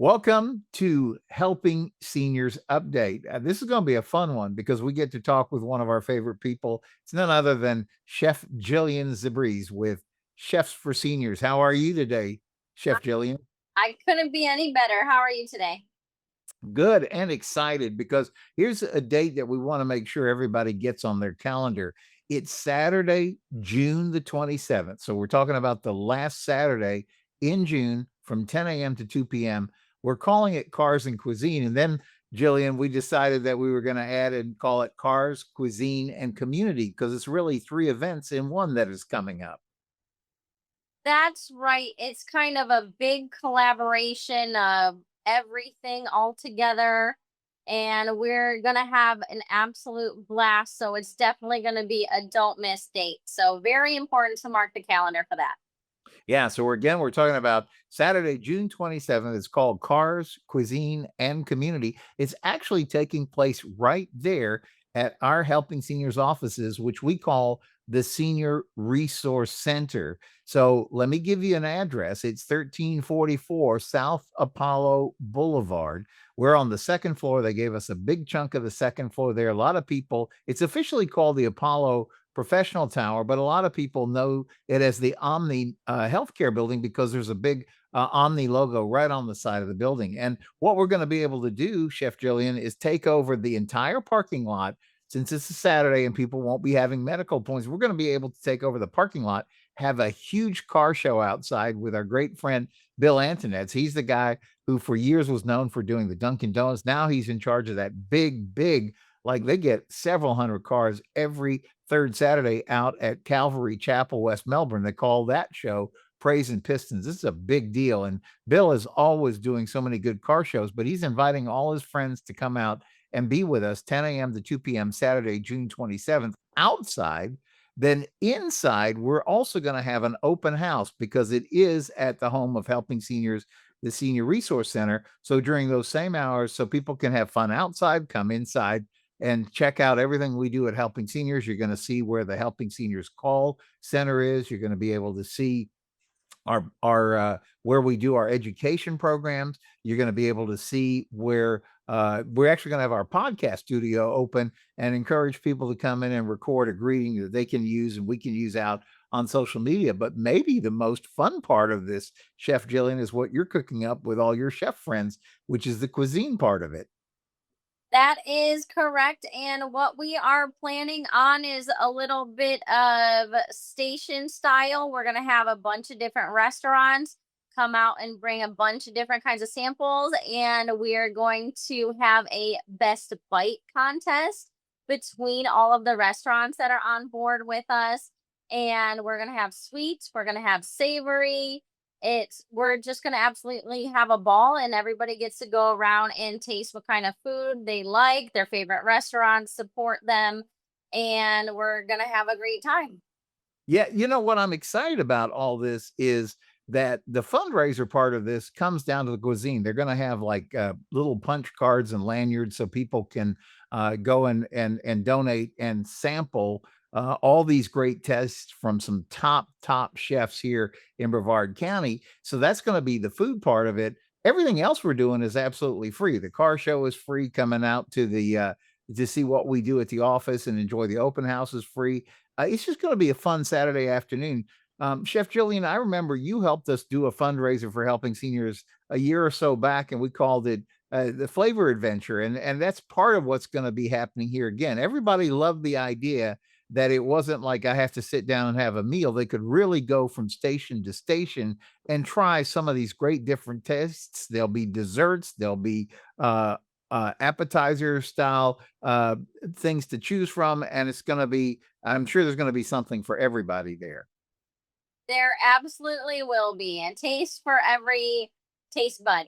Welcome to Helping Seniors Update. This is going to be a fun one because we get to talk with one of our favorite people. It's none other than Chef Jillian Zebris with Chefs for Seniors. How are you today, I Chef Jillian? I couldn't be any better. How are you today? Good and excited because here's a date that we want to make sure everybody gets on their calendar. It's Saturday, June the 27th. So we're talking about the last Saturday in June from 10 a.m. to 2 p.m. We're calling it Cars and Cuisine. And then, Jillian, we decided that we were going to add and call it Cars, Cuisine, and Community because it's really three events in one that is coming up. That's right. It's kind of a big collaboration of everything all together. And we're going to have an absolute blast. So it's definitely going to be a don't miss date. So very important to mark the calendar for that. Yeah, so we're talking about Saturday, June 27th. It's called Cars, Cuisine, and Community. It's actually taking place right there at our Helping Seniors offices, which we call the Senior Resource Center. So let me give you an address. It's 1344 South Apollo Boulevard. We're on the second floor. They gave us a big chunk of the second floor there. A lot of people, it's officially called the Apollo Professional Tower, but a lot of people know it as the Omni Healthcare Building because there's a big Omni logo right on the side of the building. And what we're going to be able to do, Chef Jillian, is take over the entire parking lot. Since it's a Saturday and people won't be having medical appointments, we're going to be able to take over the parking lot, have a huge car show outside with our great friend Bill Antonenz. He's the guy who for years was known for doing the Dunkin' Donuts. Now he's in charge of that big, like they get several hundred cars every third Saturday out at Calvary Chapel, West Melbourne. They call that show Praise Pistons. This is a big deal. And Bill is always doing so many good car shows, but he's inviting all his friends to come out and be with us 10 a.m. to 2 p.m. Saturday, June 27th, outside. Then inside, we're also going to have an open house because it is at the home of Helping Seniors, the Senior Resource Center. So during those same hours, so people can have fun outside, come inside, and check out everything we do at Helping Seniors. You're going to see where the Helping Seniors call center is. You're going to be able to see our where we do our education programs. You're going to be able to see where we're actually going to have our podcast studio open and encourage people to come in and record a greeting that they can use and we can use out on social media. But maybe the most fun part of this, Chef Jillian, is what you're cooking up with all your chef friends, which is the cuisine part of it. That is correct. And what we are planning on is a little bit of station style. We're going to have a bunch of different restaurants come out and bring a bunch of different kinds of samples. And we're going to have a best bite contest between all of the restaurants that are on board with us. And we're going to have sweets, we're going to have savory, we're just gonna absolutely have a ball, and everybody gets to go around and taste what kind of food they like, their favorite restaurants, support them, and we're gonna have a great time. Yeah, you know what I'm excited about all this is that the fundraiser part of this comes down to the cuisine. They're going to have like little punch cards and lanyards so people can go and donate and sample all these great tests from some top chefs here in Brevard County. So that's going to be the food part of it. Everything else we're doing is absolutely free. The car show is free. Coming out to the to see what we do at the office and enjoy the open house is free. It's just going to be a fun Saturday afternoon. Chef Jillian, I remember you helped us do a fundraiser for Helping Seniors a year or so back, and we called it the Flavor Adventure, and that's part of what's going to be happening here again. Everybody loved the idea that it wasn't like I have to sit down and have a meal. They could really go from station to station and try some of these great different tastes. There'll be desserts. There'll be appetizer style things to choose from, and it's going to be. I'm sure there's going to be something for everybody there. There absolutely will be, and taste for every taste bud.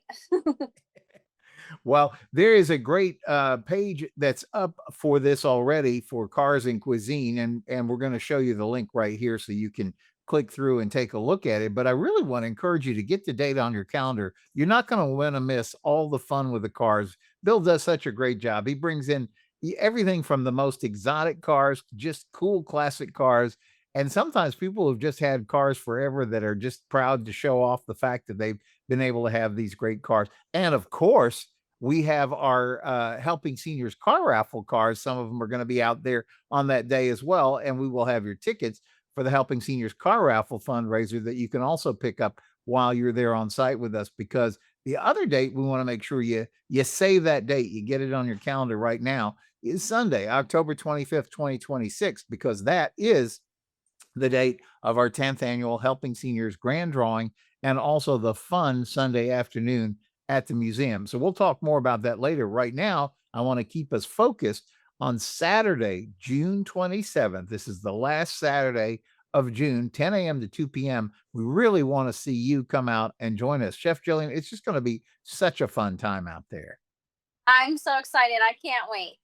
Well, there is a great page that's up for this already for Cars and Cuisine, and we're going to show you the link right here so you can click through and take a look at it. But I really want to encourage you to get the date on your calendar. You're not going to want to miss all the fun with the cars. Bill does such a great job. He brings in everything from the most exotic cars to just cool classic cars. And sometimes people have just had cars forever that are just proud to show off the fact that they've been able to have these great cars. And of course, we have our Helping Seniors car raffle cars. Some of them are going to be out there on that day as well. And we will have your tickets for the Helping Seniors car raffle fundraiser that you can also pick up while you're there on site with us. Because the other date we want to make sure you save that date, you get it on your calendar right now, is Sunday, October 25th, 2026, because that is the date of our 10th annual Helping Seniors grand drawing and also the fun Sunday afternoon at the museum. So we'll talk more about that later. Right now, I want to keep us focused on Saturday, June 27th. This is the last Saturday of June, 10 a.m. to 2 p.m. We really want to see you come out and join us. Chef Jillian, it's just going to be such a fun time out there. I'm so excited. I can't wait.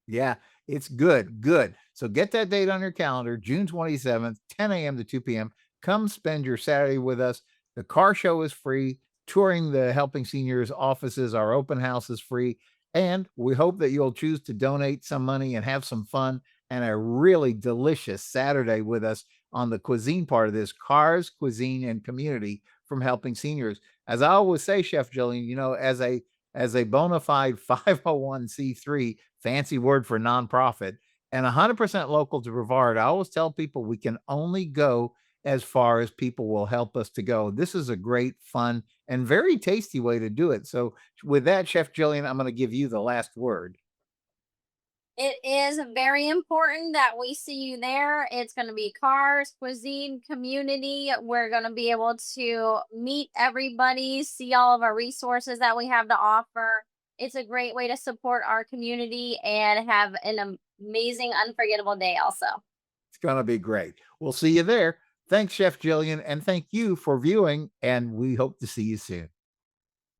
Yeah, it's good, good. So get that date on your calendar, June 27th, 10 a.m. to 2 p.m. Come spend your Saturday with us. The car show is free. Touring the Helping Seniors offices, our open house is free. And we hope that you'll choose to donate some money and have some fun and a really delicious Saturday with us on the cuisine part of this Cars, Cuisine, and Community from Helping Seniors. As I always say, Chef Jillian, as a bona fide 501c3, fancy word for nonprofit, and 100% local to Brevard, I always tell people we can only go as far as people will help us to go. This is a great, fun, and very tasty way to do it. So, with that, Chef Jillian, I'm going to give you the last word. It is very important that we see you there. It's going to be Cars, Cuisine, Community. We're going to be able to meet everybody, see all of our resources that we have to offer. It's a great way to support our community and have an amazing, unforgettable day, also. It's going to be great. We'll see you there. Thanks, Chef Jillian, and thank you for viewing, and we hope to see you soon.